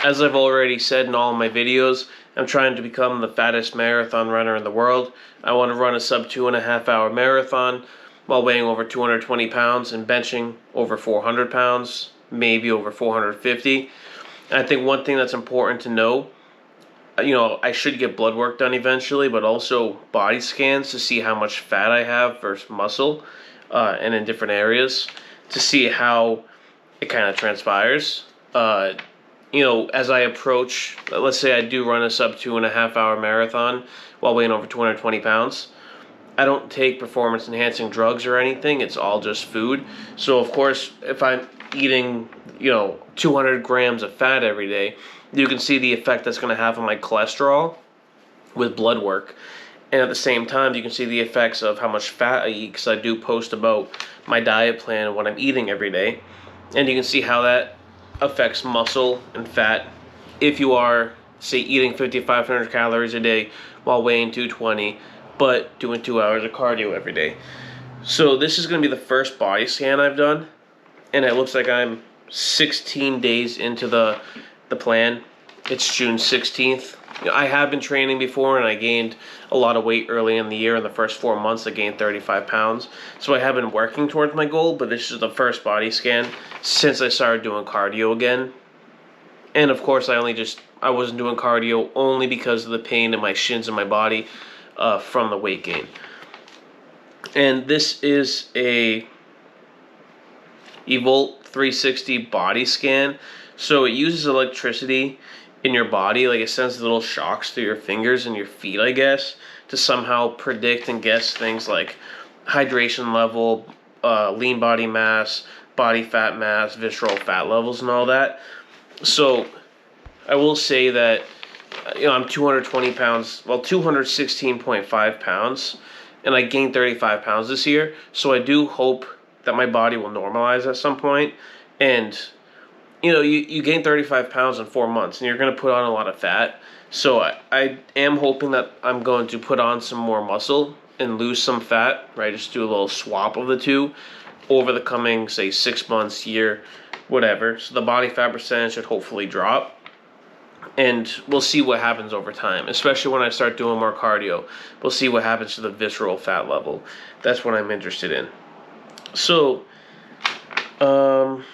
As I've already said in all of my videos, I'm trying to become the fattest marathon runner in the world. I want to run a sub 2.5 hour marathon while weighing over 220 pounds and benching over 400 pounds, maybe over 450. And I think one thing that's important to know, I should get blood work done eventually, but also body scans to see how much fat I have versus muscle, and in different areas to see how it kind of transpires. As I approach, let's say I do run a sub 2.5 hour marathon while weighing over 220 pounds. I don't take performance enhancing drugs or anything. It's all just food. So of course, if I'm eating, 200 grams of fat every day, you can see the effect that's going to have on my cholesterol with blood work. And at the same time, you can see the effects of how much fat I eat, because I do post about my diet plan and what I'm eating every day. And you can see how that affects muscle and fat if you are, say, eating 5,500 calories a day while weighing 220, but doing 2 hours of cardio every day. So this is going to be the first body scan I've done, and it looks like I'm 16 days into the plan. It's June 16th. I have been training before, and I gained a lot of weight early in the year. In the first 4 months, I gained 35 pounds. So I have been working towards my goal, but this is the first body scan since I started doing cardio again. And of course, I wasn't doing cardio only because of the pain in my shins and my body from the weight gain. And this is a Evolt 360 body scan. So it uses electricity in your body, like it sends little shocks through your fingers and your feet, I guess, to somehow predict and guess things like hydration level, lean body mass, body fat mass, visceral fat levels, and all that. So I will say that I'm 220 pounds, 216.5 pounds, and I gained 35 pounds this year. So I do hope that my body will normalize at some point. And you gain 35 pounds in 4 months, and you're going to put on a lot of fat. So I am hoping that I'm going to put on some more muscle and lose some fat, right? Just do a little swap of the two over the coming, say, 6 months, year, whatever. So the body fat percentage should hopefully drop. And we'll see what happens over time, especially when I start doing more cardio. We'll see what happens to the visceral fat level. That's what I'm interested in. So, I'm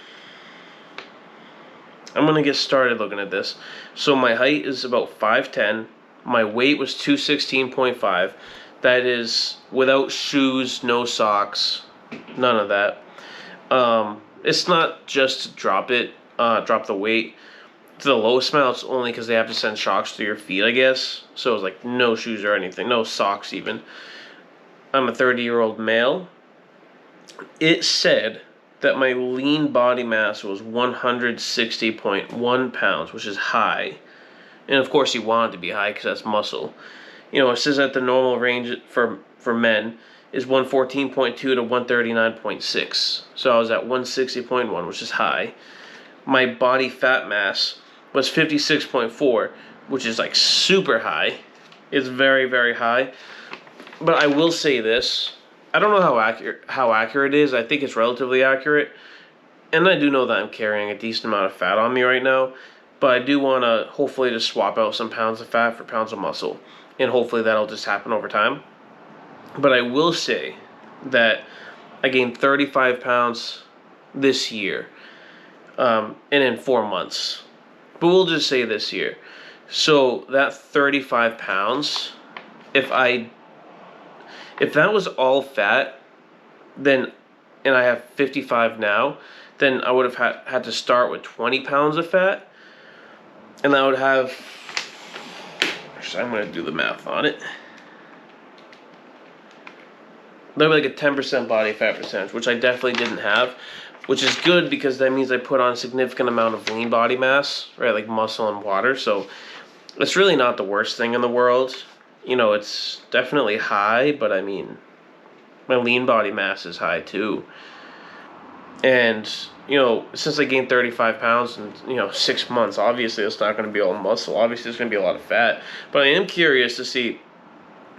going to get started looking at this. So my height is about 5'10". My weight was 216.5. That is without shoes, no socks, none of that. It's not just to drop the weight to the lowest amount. It's only because they have to send shocks through your feet, I guess. So it was like no shoes or anything, no socks even. I'm a 30-year-old male. It said that my lean body mass was 160.1 pounds, which is high. And of course you want it to be high because that's muscle. It says that the normal range for men is 114.2 to 139.6. So I was at 160.1, which is high. My body fat mass was 56.4, which is like super high. It's very, very high. But I will say this. I don't know how accurate it is. I think it's relatively accurate. And I do know that I'm carrying a decent amount of fat on me right now. But I do want to hopefully just swap out some pounds of fat for pounds of muscle. And hopefully that'll just happen over time. But I will say that I gained 35 pounds this year. And in 4 months. But we'll just say this year. So that 35 pounds, if that was all fat, then, and I have 55 now, then I would have had to start with 20 pounds of fat. And I would have, actually, I'm going to do the math on it. That would be like a 10% body fat percentage, which I definitely didn't have. Which is good because that means I put on a significant amount of lean body mass, right, like muscle and water. So it's really not the worst thing in the world. It's definitely high, but I mean, my lean body mass is high too. And, since I gained 35 pounds in, 6 months, obviously it's not going to be all muscle. Obviously there's going to be a lot of fat. But I am curious to see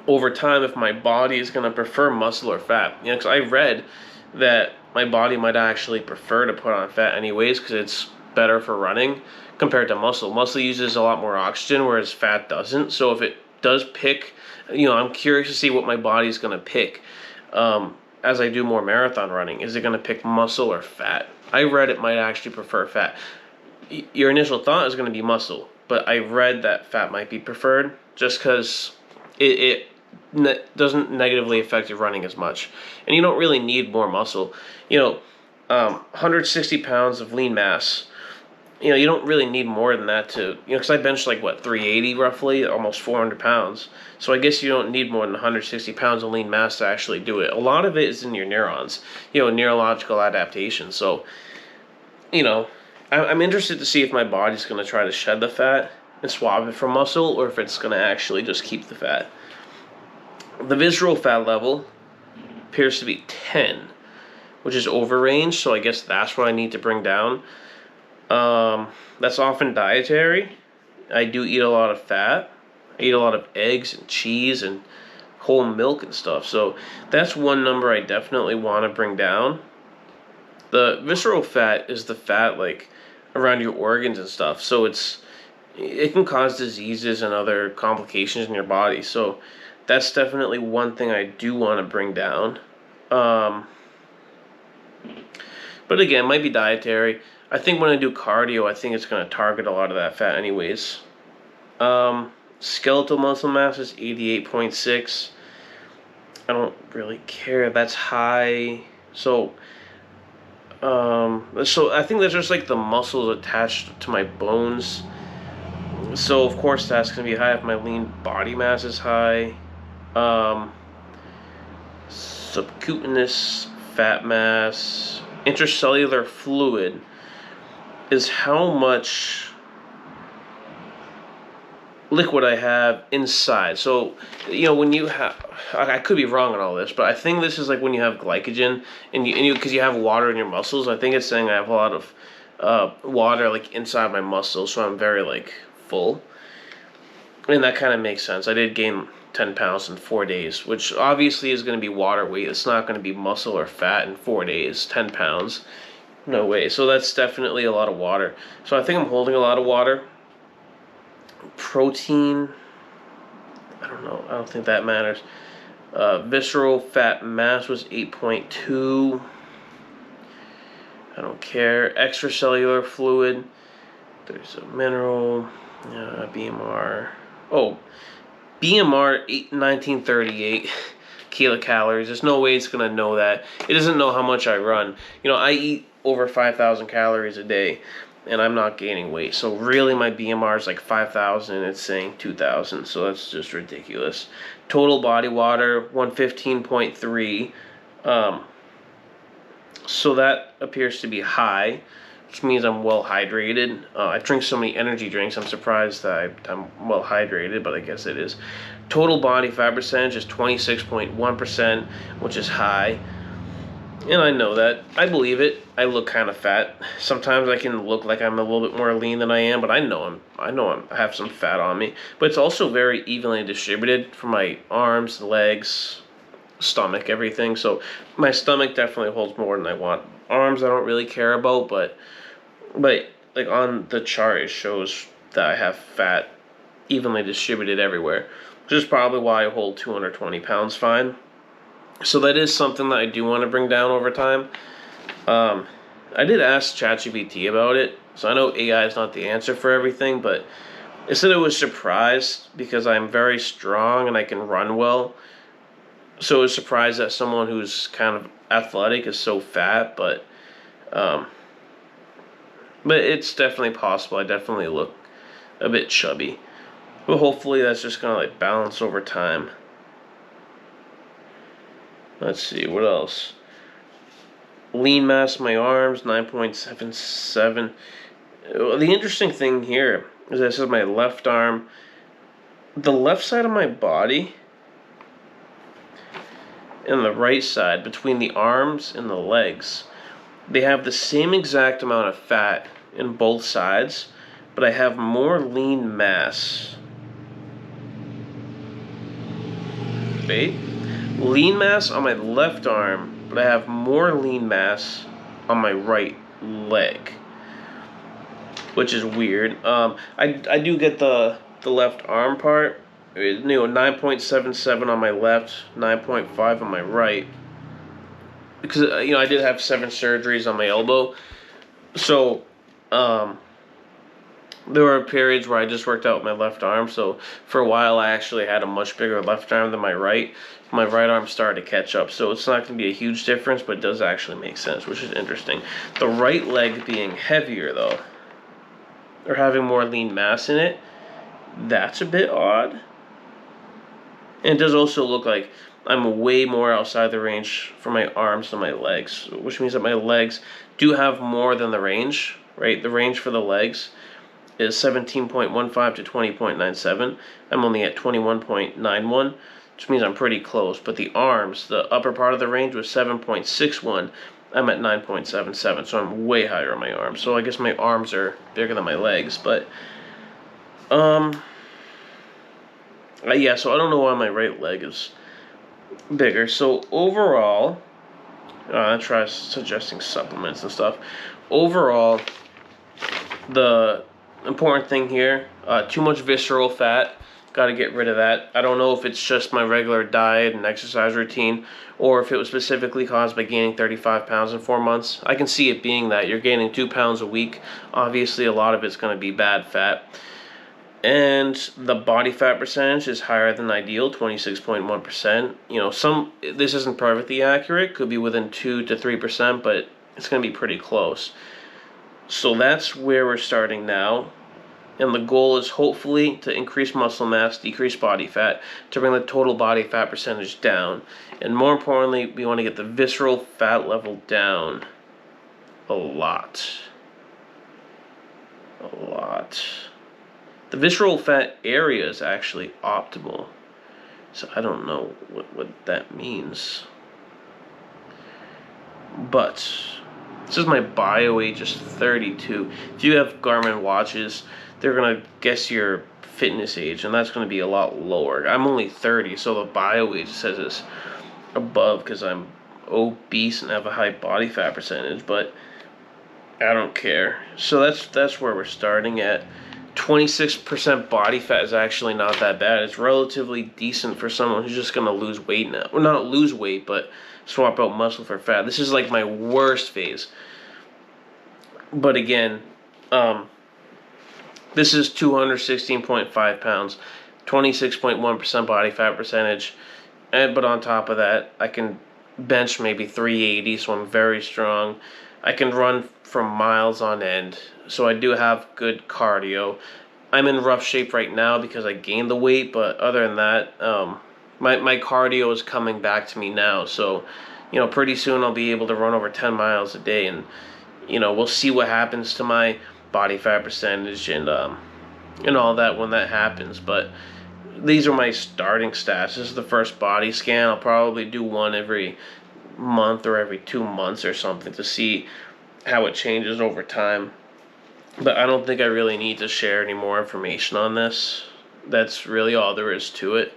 over time if my body is going to prefer muscle or fat. Because I read that my body might actually prefer to put on fat anyways because it's better for running compared to muscle. Muscle uses a lot more oxygen, whereas fat doesn't. So if it does pick, I'm curious to see what my body's going to pick as I do more marathon running. Is it going to pick muscle or fat? I read it might actually prefer fat. Your initial thought is going to be muscle, but I read that fat might be preferred just because it doesn't negatively affect your running as much. And you don't really need more muscle. 160 pounds of lean mass. You don't really need more than that to, because I benched 380 roughly, almost 400 pounds. So I guess you don't need more than 160 pounds of lean mass to actually do it. A lot of it is in your neurons, neurological adaptation. So, I'm interested to see if my body's going to try to shed the fat and swap it for muscle, or if it's going to actually just keep the fat. The visceral fat level appears to be 10, which is over range, so I guess that's what I need to bring down. That's often dietary. I do eat a lot of fat. I eat a lot of eggs and cheese and whole milk and stuff, so that's one number I definitely want to bring down. The visceral fat is the fat around your organs and stuff, so it can cause diseases and other complications in your body, so that's definitely one thing I do want to bring down. But again, it might be dietary. I think when I do cardio, I think it's going to target a lot of that fat anyways. Skeletal muscle mass is 88.6. I don't really care. That's high. So I think that's just the muscles attached to my bones. So of course that's going to be high if my lean body mass is high. Subcutaneous fat mass. Intracellular fluid is how much liquid I have inside. So, when you have, I could be wrong on all this, but I think this is when you have glycogen and because you have water in your muscles. I think it's saying I have a lot of water inside my muscles, so I'm very full. And that kind of makes sense. I did gain 10 pounds in 4 days, which obviously is going to be water weight. It's not going to be muscle or fat in 4 days. 10 pounds. No way. So that's definitely a lot of water. So I think I'm holding a lot of water. Protein, I don't know. I don't think that matters. Visceral fat mass was 8.2. I don't care. Extracellular fluid. There's a mineral. BMR. Oh, BMR 1938 kilocalories. There's no way it's going to know that. It doesn't know how much I run. I eat over 5,000 calories a day, and I'm not gaining weight. So really my BMR is 5,000, and it's saying 2,000. So that's just ridiculous. Total body water, 115.3. So that appears to be high, which means I'm well hydrated. I drink so many energy drinks, I'm surprised that I'm well hydrated, but I guess it is. Total body fat percentage is 26.1%, which is high. And I know that. I believe it. I look kind of fat. Sometimes I can look like I'm a little bit more lean than I am, but I know I have some fat on me. But it's also very evenly distributed for my arms, legs, stomach, everything. So my stomach definitely holds more than I want. Arms I don't really care about, but on the chart it shows that I have fat evenly distributed everywhere, which is probably why I hold 220 pounds fine. So that is something that I do want to bring down over time. I did ask ChatGPT about it, so I know AI is not the answer for everything, but it said it was surprised because I'm very strong and I can run well. So it was surprised that someone who's kind of athletic is so fat, but it's definitely possible. I definitely look a bit chubby. But hopefully that's just going to balance over time. Let's see, what else? Lean mass in my arms, 9.77. The interesting thing here is this is my left arm. The left side of my body and the right side, between the arms and the legs, they have the same exact amount of fat in both sides, but I have more lean mass. Wait. Lean mass on my left arm, but I have more lean mass on my right leg. which is weird. I do get the left arm part. 9.77 on my left, 9.5 on my right. Because I did have 7 surgeries on my elbow, so there were periods where I just worked out with my left arm. So for a while, I actually had a much bigger left arm than my right. My right arm started to catch up, so it's not going to be a huge difference, but it does actually make sense, which is interesting. The right leg being heavier, though, or having more lean mass in it, that's a bit odd. And it does also look like I'm way more outside the range for my arms than my legs, which means that my legs do have more than the range, right? The range for the legs is 17.15 to 20.97. I'm only at 21.91, which means I'm pretty close. But the arms, the upper part of the range was 7.61. I'm at 9.77, so I'm way higher on my arms. So I guess my arms are bigger than my legs, but yeah, so I don't know why my right leg is bigger. So overall, I try suggesting supplements and stuff. Overall, the important thing here, too much visceral fat, got to get rid of that. I don't know if it's just my regular diet and exercise routine, or if it was specifically caused by gaining 35 pounds in 4 months. I can see it being that you're gaining 2 pounds a week. Obviously, a lot of it's going to be bad fat. And the body fat percentage is higher than ideal, 26.1%. This isn't perfectly accurate, could be within 2 to 3%, but it's going to be pretty close. So that's where we're starting now. And the goal is hopefully to increase muscle mass, decrease body fat, to bring the total body fat percentage down. And more importantly, we want to get the visceral fat level down a lot. A lot. The visceral fat area is actually optimal. So I don't know what that means. But this is my bio age is 32. If you have Garmin watches, they're going to guess your fitness age, and that's going to be a lot lower. I'm only 30, so the bio age says it's above because I'm obese and have a high body fat percentage, but I don't care. So that's where we're starting at. 26% body fat is actually not that bad. It's relatively decent for someone who's just going to lose weight now. Well, not lose weight, but swap out muscle for fat. This is like my worst phase. But again, this is 216.5 pounds, 26.1% body fat percentage. But on top of that, I can bench maybe 380, so I'm very strong. I can run for miles on end, so I do have good cardio. I'm in rough shape right now because I gained the weight, but other than that, my cardio is coming back to me now. So, pretty soon I'll be able to run over 10 miles a day, and we'll see what happens to my body fat percentage and all that when that happens. But these are my starting stats. This is the first body scan. I'll probably do one every month or every 2 months or something to see how it changes over time. But I don't think I really need to share any more information on this. That's really all there is to it.